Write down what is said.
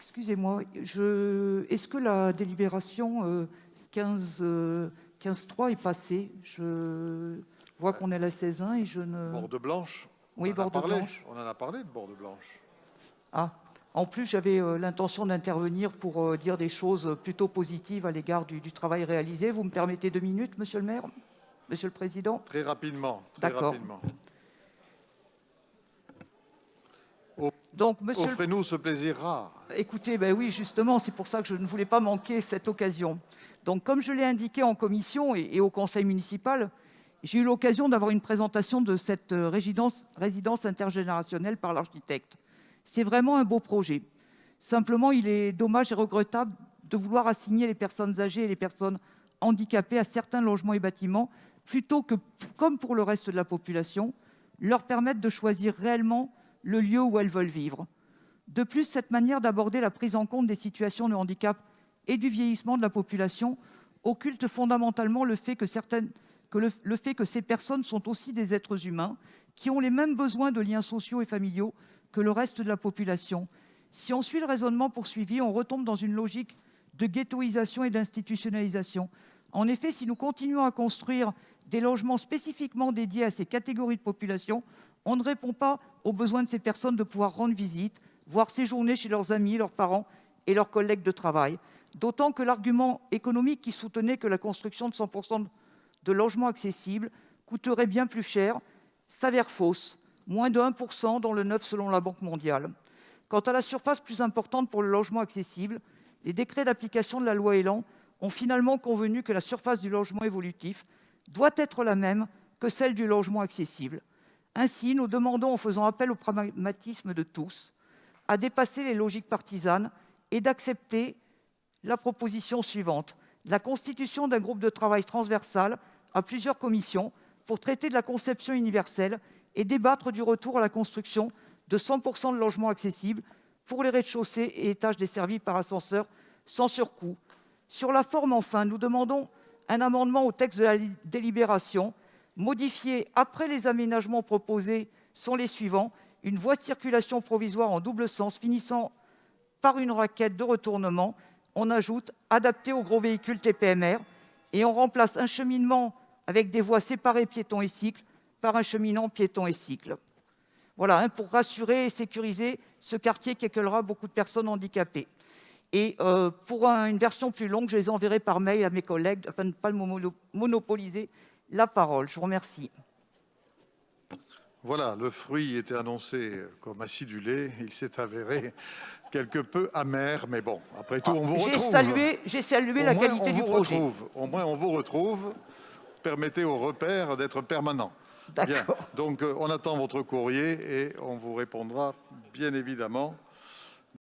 Excusez-moi, est-ce que la délibération 15.3 est passée? Je vois qu'on est à la 16.1 et je ne... Borde blanche. Oui, borde blanche. On en a parlé de borde blanche. Ah, en plus, j'avais l'intention d'intervenir pour dire des choses plutôt positives à l'égard du travail réalisé. Vous me permettez 2 minutes, Monsieur le maire, Monsieur le Président? Très rapidement. D'accord. Donc, offrez-nous ce plaisir rare. Écoutez, ben oui, justement, c'est pour ça que je ne voulais pas manquer cette occasion. Donc, comme je l'ai indiqué en commission et au conseil municipal, j'ai eu l'occasion d'avoir une présentation de cette résidence intergénérationnelle par l'architecte. C'est vraiment un beau projet. Simplement, il est dommage et regrettable de vouloir assigner les personnes âgées et les personnes handicapées à certains logements et bâtiments, plutôt que, comme pour le reste de la population, leur permettre de choisir réellement le lieu où elles veulent vivre. De plus, cette manière d'aborder la prise en compte des situations de handicap et du vieillissement de la population occulte fondamentalement le fait que ces personnes sont aussi des êtres humains qui ont les mêmes besoins de liens sociaux et familiaux que le reste de la population. Si on suit le raisonnement poursuivi, on retombe dans une logique de ghettoisation et d'institutionnalisation. En effet, si nous continuons à construire des logements spécifiquement dédiés à ces catégories de population, on ne répond pas aux besoins de ces personnes de pouvoir rendre visite, voire séjourner chez leurs amis, leurs parents et leurs collègues de travail. D'autant que l'argument économique qui soutenait que la construction de 100% de logements accessibles coûterait bien plus cher s'avère fausse, moins de 1% dans le neuf selon la Banque mondiale. Quant à la surface plus importante pour le logement accessible, les décrets d'application de la loi Elan ont finalement convenu que la surface du logement évolutif doit être la même que celle du logement accessible. Ainsi, nous demandons, en faisant appel au pragmatisme de tous, à dépasser les logiques partisanes et d'accepter la proposition suivante: la constitution d'un groupe de travail transversal à plusieurs commissions pour traiter de la conception universelle et débattre du retour à la construction de 100% de logements accessibles pour les rez-de-chaussée et étages desservis par ascenseur sans surcoût. Sur la forme, enfin, nous demandons un amendement au texte de la délibération modifié après les aménagements proposés sont les suivants: une voie de circulation provisoire en double sens finissant par une raquette de retournement. On ajoute adapté aux gros véhicules TPMR et on remplace un cheminement avec des voies séparées piétons et cycles par un cheminement piétons et cycles. Voilà, pour rassurer et sécuriser ce quartier qui accueillera beaucoup de personnes handicapées. Et pour une version plus longue, je les enverrai par mail à mes collègues afin de ne pas monopoliser la parole. Je vous remercie. Voilà, le fruit était annoncé comme acidulé. Il s'est avéré quelque peu amer, mais bon, après tout, on vous retrouve. J'ai salué la qualité du projet. Au moins, on vous retrouve. Permettez au repère d'être permanent. D'accord. Donc, on attend votre courrier et on vous répondra, bien évidemment.